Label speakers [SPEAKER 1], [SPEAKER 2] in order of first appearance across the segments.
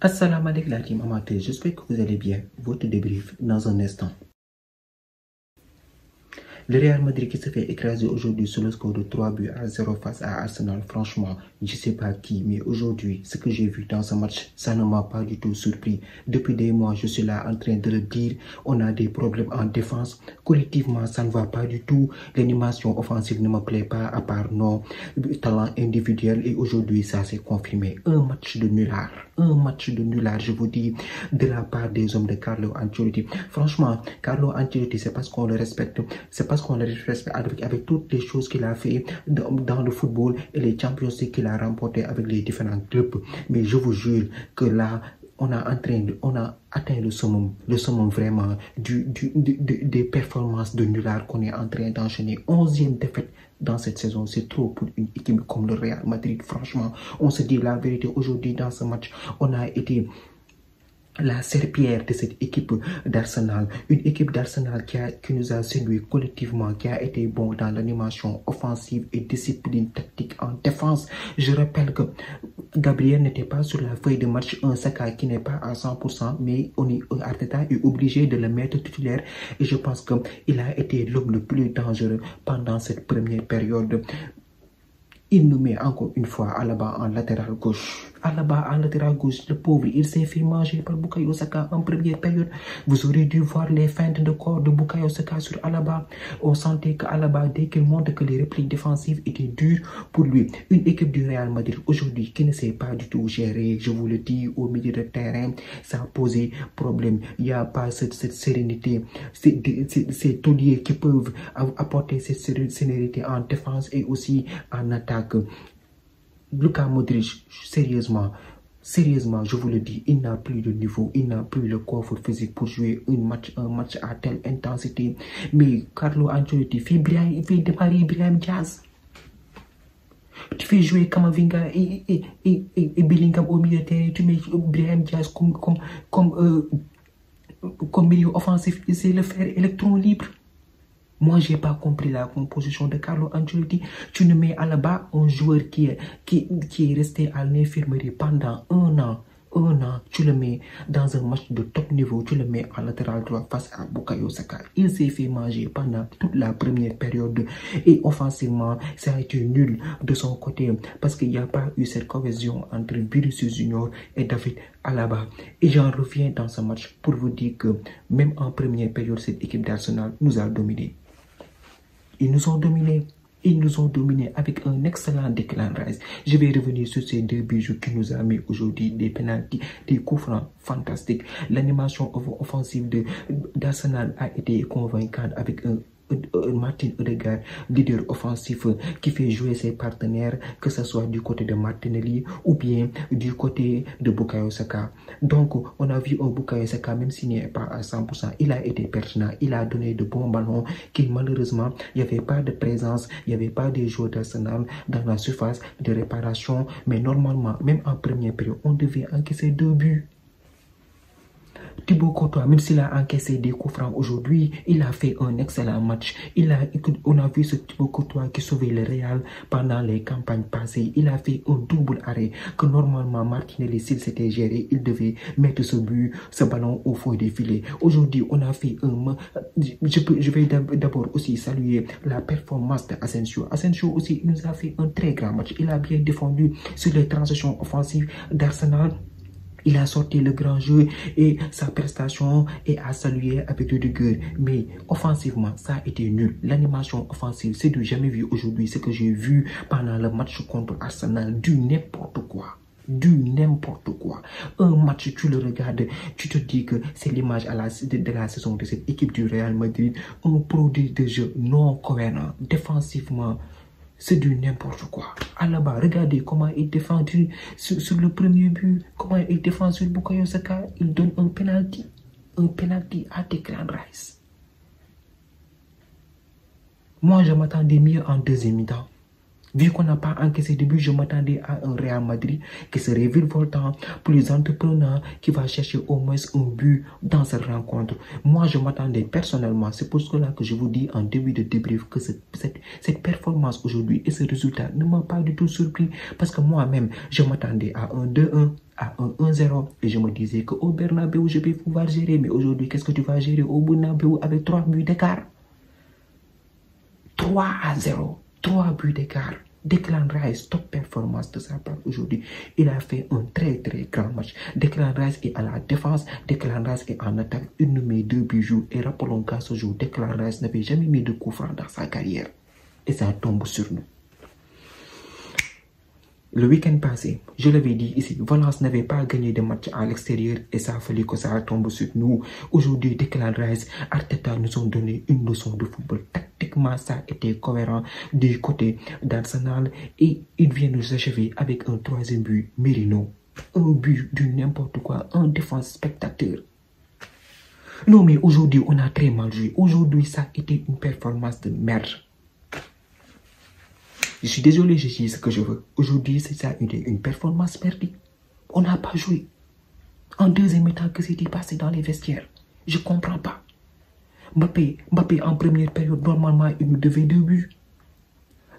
[SPEAKER 1] Assalamu alaikum la team amateur, j'espère que vous allez bien. Votre débrief dans un instant. Le Real Madrid qui se fait écraser aujourd'hui sur le score de 3-0 face à Arsenal. Franchement, je ne sais pas qui, mais aujourd'hui, ce que j'ai vu dans ce match, ça ne m'a pas du tout surpris. Depuis des mois, je suis là en train de le dire. On a des problèmes en défense. Collectivement, ça ne va pas du tout. L'animation offensive ne me plaît pas, à part nos talents individuels. Et aujourd'hui, ça s'est confirmé. Un match de nulard. Un match de nulard, je vous dis, de la part des hommes de Carlo Ancelotti. Franchement, Carlo Ancelotti, c'est parce qu'on le respecte. C'est parce qu'on le respecte avec toutes les choses qu'il a fait dans le football et les Champions League qu'il a remporté avec les différents clubs. Mais je vous jure que là, on a atteint le summum vraiment des performances de nulard qu'on est en train d'enchaîner. 11e défaite dans cette saison, c'est trop pour une équipe comme le Real Madrid. Franchement, on se dit la vérité aujourd'hui dans ce match. On a été la serpillière de cette équipe d'Arsenal. Une équipe d'Arsenal qui nous a séduit collectivement, qui a été bon dans l'animation offensive et discipline tactique en défense. Je rappelle que Gabriel n'était pas sur la feuille de match, un Saka qui n'est pas à 100%, mais Arteta est obligé de le mettre titulaire et je pense qu'il a été l'homme le plus dangereux pendant cette première période. Il nous met encore une fois Alaba en latéral gauche. Alaba en latéral gauche, le pauvre, il s'est fait manger par Bukayo Saka en première période. Vous aurez dû voir les feintes de corps de Bukayo Saka sur Alaba. On sentait que Alaba, dès qu'il montre que les répliques défensives étaient dures pour lui. Une équipe du Real Madrid aujourd'hui qui ne sait pas du tout gérer, je vous le dis, au milieu de terrain, ça a posé problème. Il n'y a pas cette sérénité, ces tauliers qui peuvent apporter cette sérénité en défense et aussi en attaque. Luka Modric, sérieusement, je vous le dis, il n'a plus de niveau, il n'a plus le coffre physique pour jouer un match à telle intensité. Mais Carlo Ancelotti fait démarrer Brahim Diaz. Tu fais jouer Kamavinga et Bellingham au milieu de terrain, tu mets Brahim Diaz comme milieu offensif, c'est le faire électron libre. Moi, j'ai pas compris la composition de Carlo Ancelotti. Tu ne mets à la bas un joueur qui est resté à l'infirmerie pendant un an. Tu le mets dans un match de top niveau, tu le mets en latéral droit face à Bukayo Saka. Il s'est fait manger pendant toute la première période et offensivement, ça a été nul de son côté parce qu'il n'y a pas eu cette cohésion entre Vinicius Junior et David Alaba. Et j'en reviens dans ce match pour vous dire que même en première période, cette équipe d'Arsenal nous a dominés. Ils nous ont dominés avec un excellent Declan Rice. Je vais revenir sur ces deux buts qui nous a mis aujourd'hui des pénaltys, des coups francs fantastiques. L'animation offensive d'Arsenal a été convaincante avec un Martin Odegaard, leader offensif qui fait jouer ses partenaires, que ce soit du côté de Martinelli ou bien du côté de Bukayo Saka. Donc, on a vu un Bukayo Saka, même s'il n'est pas à 100%, il a été pertinent, il a donné de bons ballons, qui malheureusement, il n'y avait pas de présence, il n'y avait pas de joueurs d'Arsenal dans la surface de réparation, mais normalement, même en première période, on devait encaisser 2 buts. Thibaut Courtois, même s'il a encaissé des coups francs aujourd'hui, il a fait un excellent match. On a vu ce Thibaut Courtois qui sauvait le Real pendant les campagnes passées. Il a fait un double arrêt que normalement Martinelli, s'il s'était géré, il devait mettre ce ballon au fond des filets. Aujourd'hui, on a fait un... Je vais d'abord aussi saluer la performance d'Asensio. Asensio aussi, il nous a fait un très grand match. Il a bien défendu sur les transitions offensives d'Arsenal. Il a sorti le grand jeu et sa prestation est à saluer avec de rigueur. Mais offensivement, ça a été nul. L'animation offensive, c'est du jamais vu aujourd'hui. Ce que j'ai vu pendant le match contre Arsenal, du n'importe quoi. Un match, tu le regardes, tu te dis que c'est l'image de la saison de cette équipe du Real Madrid. Un produit de jeu non cohérent. Défensivement, c'est du n'importe quoi. Alaba, regardez comment il défend sur le premier but, comment il défend sur Bukayo Saka. Il donne un penalty à Declan Rice. Moi, je m'attendais mieux en deuxième mi-temps. Vu qu'on n'a pas encaissé de but, je m'attendais à un Real Madrid qui serait virevoltant, plus entreprenant, qui va chercher au moins un but dans cette rencontre. Moi, je m'attendais personnellement, c'est pour cela que je vous dis en début de débrief que cette performance aujourd'hui et ce résultat ne m'a pas du tout surpris parce que moi-même, je m'attendais à un 2-1. À un 1-0 et je me disais qu'au Bernabéu, je vais pouvoir gérer. Mais aujourd'hui, qu'est-ce que tu vas gérer au Bernabéu avec 3 buts d'écart? 3-0, 3 buts d'écart. Declan Rice, top performance de sa part aujourd'hui. Il a fait un très grand match. Declan Rice est à la défense, Declan Rice est en attaque. Il nous met 2 buts jour. Et rappelons qu'à ce jour, Declan Rice n'avait jamais mis de coup franc dans sa carrière. Et ça tombe sur nous. Le week-end passé, je l'avais dit ici, Valence n'avait pas gagné de match à l'extérieur et ça a fallu que ça tombe sur nous. Aujourd'hui, Declan Rice, Arteta nous ont donné une leçon de football. Tactiquement, ça a été cohérent du côté d'Arsenal et il vient nous achever avec un 3e but, Merino. Un but du n'importe quoi, un défense spectateur. Non mais aujourd'hui, on a très mal joué. Aujourd'hui, ça a été une performance de merde. Je suis désolé, je dis ce que je veux. Aujourd'hui, c'est ça une performance perdue. On n'a pas joué. En deuxième mi-temps, que s'est-il passé dans les vestiaires? Je ne comprends pas. Mbappé, en première période, normalement, il nous devait 2 buts.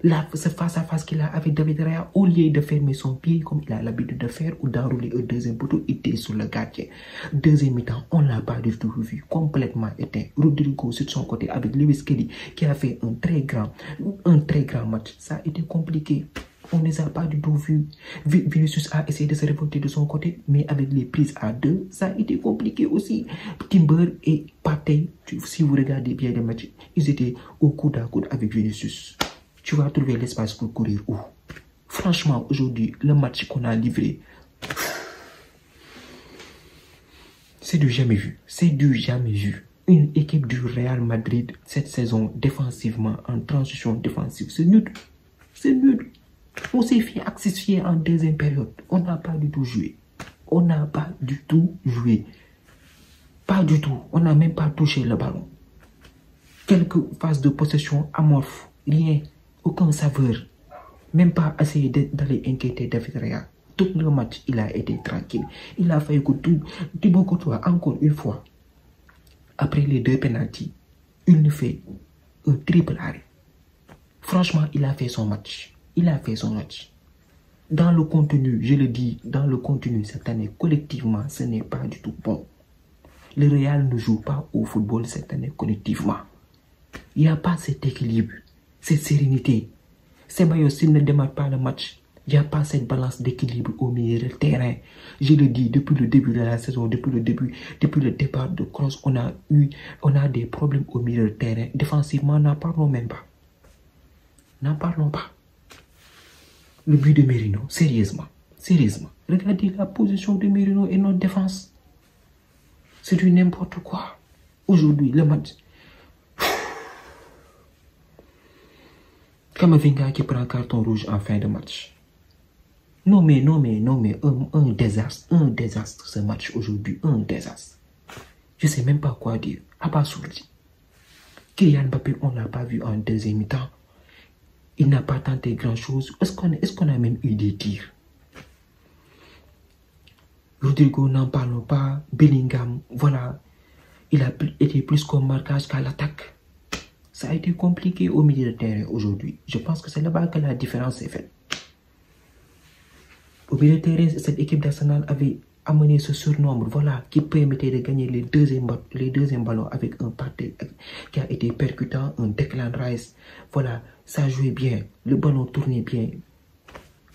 [SPEAKER 1] Là, ce face-à-face qu'il a avec David Raya, au lieu de fermer son pied comme il a l'habitude de faire ou d'enrouler un deuxième poteau, il était sur le gardien. Deuxième mi-temps, on ne l'a pas du tout vu, complètement éteint. Rodrigo sur son côté avec Lewis Kelly qui a fait un très grand match. Ça a été compliqué. On ne les a pas du tout vus. Vinicius a essayé de se révolter de son côté, mais avec les prises à 2, ça a été compliqué aussi. Timber et Partey, si vous regardez bien les matchs, ils étaient au coude à coude avec Vinicius. Tu vas trouver l'espace pour courir où? Franchement, aujourd'hui, le match qu'on a livré, c'est du jamais vu. C'est du jamais vu. Une équipe du Real Madrid, cette saison, défensivement, en transition défensive, c'est nul. C'est nul. On s'est fait asphyxier en deuxième période. On n'a pas du tout joué. On n'a pas du tout joué. Pas du tout. On n'a même pas touché le ballon. Quelques phases de possession amorphes. Rien. Aucun saveur. Même pas essayer d'aller inquiéter David Raya. Tout le match, il a été tranquille. Il a fait que Thibaut Courtois, encore une fois, après les 2 pénaltys, il nous fait un triple arrêt. Franchement, il a fait son match. Il a fait son match. Dans le contenu, je le dis, dans le contenu cette année, collectivement, ce n'est pas du tout bon. Le Real ne joue pas au football cette année collectivement. Il n'y a pas cet équilibre, cette sérénité. Ceballos, s'il ne démarre pas le match, il n'y a pas cette balance d'équilibre au milieu de terrain. Je le dis, depuis le début de la saison, depuis le départ de Kroos, on a des problèmes au milieu de terrain. Défensivement, n'en parlons même pas. N'en parlons pas. Le but de Merino, sérieusement. Regardez la position de Merino et notre défense. C'est du n'importe quoi. Aujourd'hui, le match. Camavinga qui prend carton rouge en fin de match. Non mais, un désastre ce match aujourd'hui, un désastre. Je ne sais même pas quoi dire. Abasourdi. Kylian Mbappé, on ne l'a pas vu en deuxième mi-temps. Il n'a pas tenté grand-chose. Est-ce qu'on a même eu des tirs? Rodrigo, n'en parlons pas. Bellingham, voilà. Il a été plus qu'au marquage qu'à l'attaque. Ça a été compliqué au milieu de terrain aujourd'hui. Je pense que c'est là-bas que la différence est faite. Au milieu de terrain, cette équipe d'Arsenal avait amené ce surnombre, voilà, qui permettait de gagner les deuxièmes ballons avec un Partey qui a été percutant, un Declan Rice. Voilà, ça jouait bien, le ballon tournait bien.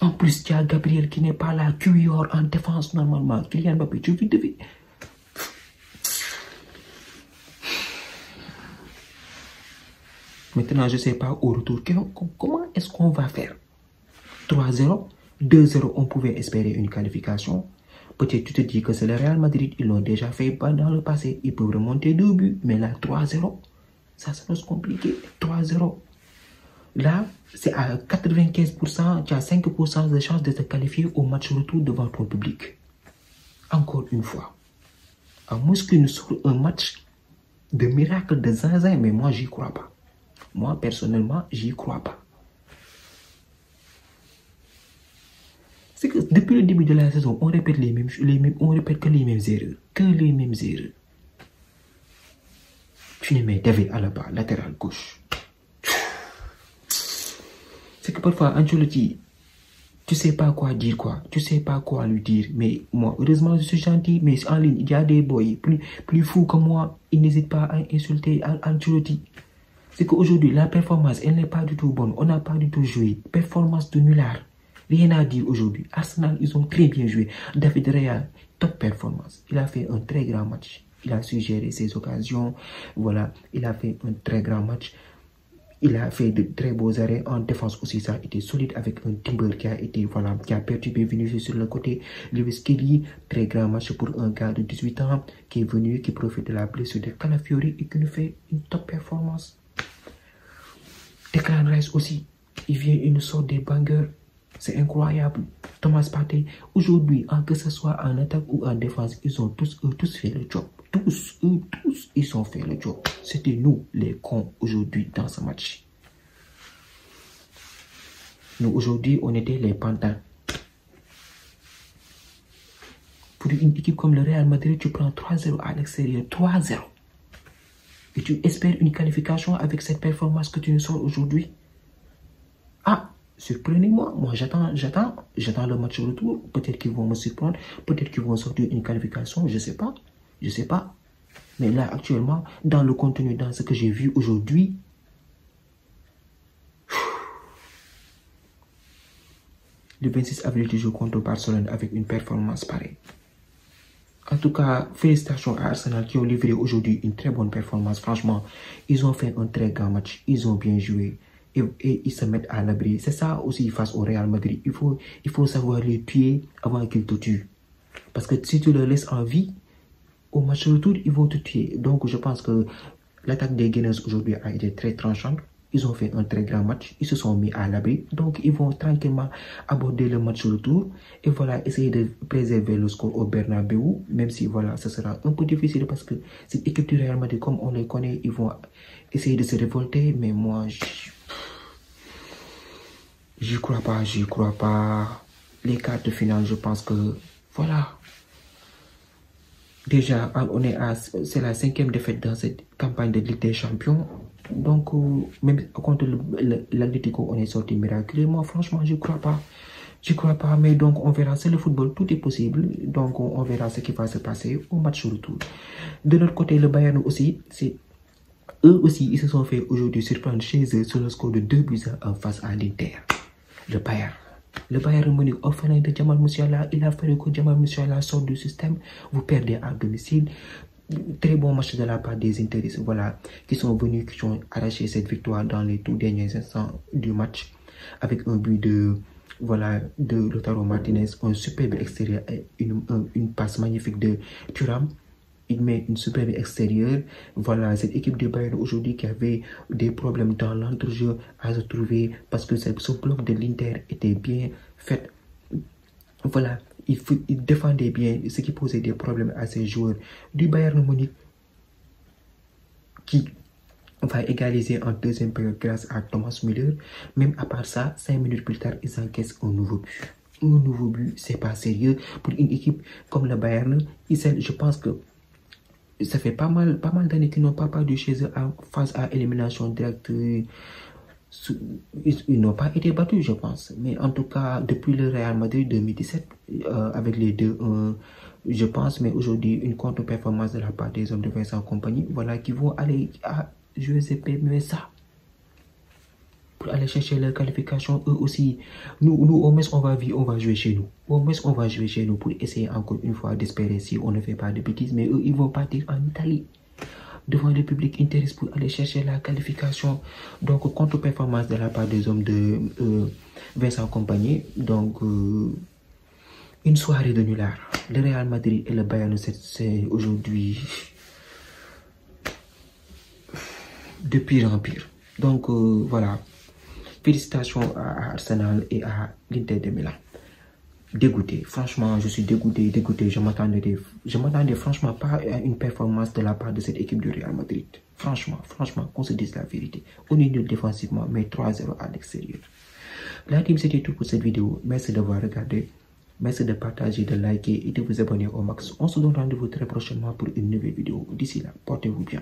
[SPEAKER 1] En plus, il y a Gabriel qui n'est pas là, Cuillor en défense normalement. Kylian Mbappé, tu vis. Maintenant, je ne sais pas au retour, comment est-ce qu'on va faire? 3-0, 2-0, on pouvait espérer une qualification. Peut-être tu te dis que c'est le Real Madrid, ils l'ont déjà fait dans le passé, ils peuvent remonter 2 buts, mais là, 3-0, ça reste compliqué, 3-0. Là, c'est à 95%, tu as 5% de chance de te qualifier au match retour devant ton public. Encore une fois, à moins qu'il nous sorte un match de miracle de zinzin, mais moi, j'y crois pas. Moi, personnellement, j'y crois pas. Depuis le début de la saison, on répète on répète que les mêmes erreurs. Que les mêmes erreurs. Tu ne mets David Alaba, latéral gauche. C'est que parfois, Ancelotti, tu sais pas quoi dire, quoi. Tu sais pas quoi lui dire. Mais moi, heureusement, je suis gentil. Mais en ligne, il y a des boys plus fous que moi. Ils n'hésitent pas à insulter Ancelotti. C'est qu'aujourd'hui, la performance, elle n'est pas du tout bonne. On n'a pas du tout joué. Performance de nullard. Rien à dire aujourd'hui. Arsenal, ils ont très bien joué. David Raya, top performance. Il a fait un très grand match. Il a su gérer ses occasions. Voilà, il a fait un très grand match. Il a fait de très beaux arrêts. En défense aussi, ça a été solide avec un Timber qui a été, voilà, qui a perturbé Vinicius sur le côté. Lewis Kelly, très grand match pour un gars de 18 ans qui est venu, qui profite de la blessure de Calafiori et qui nous fait une top performance. Declan Rice aussi, il nous sort des bangers. C'est incroyable. Thomas Partey, aujourd'hui, que ce soit en attaque ou en défense, ils ont tous fait le job. Tous, ils ont fait le job. C'était nous, les cons, aujourd'hui, dans ce match. Nous, aujourd'hui, on était les pantins. Pour une équipe comme le Real Madrid, tu prends 3-0 à l'extérieur. 3-0. Et tu espères une qualification avec cette performance que tu nous sors aujourd'hui? Ah, surprenez-moi. Moi, j'attends le match retour. Peut-être qu'ils vont me surprendre. Peut-être qu'ils vont sortir une qualification. Je sais pas. Je sais pas. Mais là, actuellement, dans le contenu, dans ce que j'ai vu aujourd'hui, le 26 avril, tu joues contre Barcelone avec une performance pareille. En tout cas, félicitations à Arsenal qui ont livré aujourd'hui une très bonne performance. Franchement, ils ont fait un très grand match. Ils ont bien joué. Et ils se mettent à l'abri. C'est ça aussi face au Real Madrid. Il faut savoir les tuer avant qu'ils te tuent. Parce que si tu les laisses en vie, au match retour, ils vont te tuer. Donc, je pense que l'attaque des Gunners aujourd'hui a été très tranchante. Ils ont fait un très grand match. Ils se sont mis à l'abri. Donc, ils vont tranquillement aborder le match retour. Et voilà, essayer de préserver le score au Bernabeu. Même si, voilà, ce sera un peu difficile parce que cette équipe du Real Madrid, comme on les connaît, ils vont essayer de se révolter. Mais moi, j'y crois pas. Les quarts de finale, je pense que, voilà. Déjà, c'est la 5e défaite dans cette campagne de Ligue des Champions. Donc, même contre l'Atlético, on est sorti miraculeusement. Franchement, je crois pas. Mais donc, on verra. C'est le football, tout est possible. Donc, on verra ce qui va se passer au match retour. De notre côté, le Bayern aussi, eux aussi, ils se sont fait aujourd'hui surprendre chez eux sur le score de 2-1 face à l'Inter. Le Bayern Munich, orphelin de Jamal Musiala, il a fallu que Jamal Musiala sorte du système. Vous perdez à domicile. Très bon match de la part des Interistes, voilà, qui sont venus, qui ont arraché cette victoire dans les tout derniers instants du match avec un but de Lautaro Martinez, un superbe extérieur et une passe magnifique de Thuram. Il met une superbe extérieure. Voilà, cette équipe de Bayern aujourd'hui qui avait des problèmes dans l'entrejeu à se trouver parce que ce bloc de l'Inter était bien fait. Voilà, il défendait bien, ce qui posait des problèmes à ces joueurs du Bayern Munich qui va égaliser en deuxième période grâce à Thomas Müller. Même à part ça, 5 minutes plus tard, ils encaissent un nouveau but. Un nouveau but, c'est pas sérieux pour une équipe comme le Bayern. Je pense que ça fait pas mal d'années qu'ils n'ont pas perdu chez eux face à élimination directe. Ils n'ont pas été battus, je pense. Mais en tout cas, depuis le Real Madrid 2017, avec les 2-1, je pense, mais aujourd'hui, une contre-performance de la part des hommes de Vincent Kompany, voilà, qui vont aller à jouer ça pour aller chercher leur qualification. Eux aussi, nous au moins, on va jouer chez nous. Au moins, on va jouer chez nous pour essayer encore une fois d'espérer si on ne fait pas de bêtises. Mais eux, ils vont partir en Italie devant le public intéressé pour aller chercher la qualification. Donc, contre-performance de la part des hommes de Vincent Kompany. Donc, une soirée de nullard. Le Real Madrid et le Bayern, c'est aujourd'hui de pire en pire. Donc, voilà. Félicitations à Arsenal et à l'Inter de Milan. Dégoûté, franchement, je suis dégoûté. Je m'attendais franchement pas à une performance de la part de cette équipe du Real Madrid. Franchement, qu'on se dise la vérité. On est nul défensivement, mais 3-0 à l'extérieur. La team, c'était tout pour cette vidéo. Merci d'avoir regardé. Merci de partager, de liker et de vous abonner au max. On se donne rendez-vous très prochainement pour une nouvelle vidéo. D'ici là, portez-vous bien.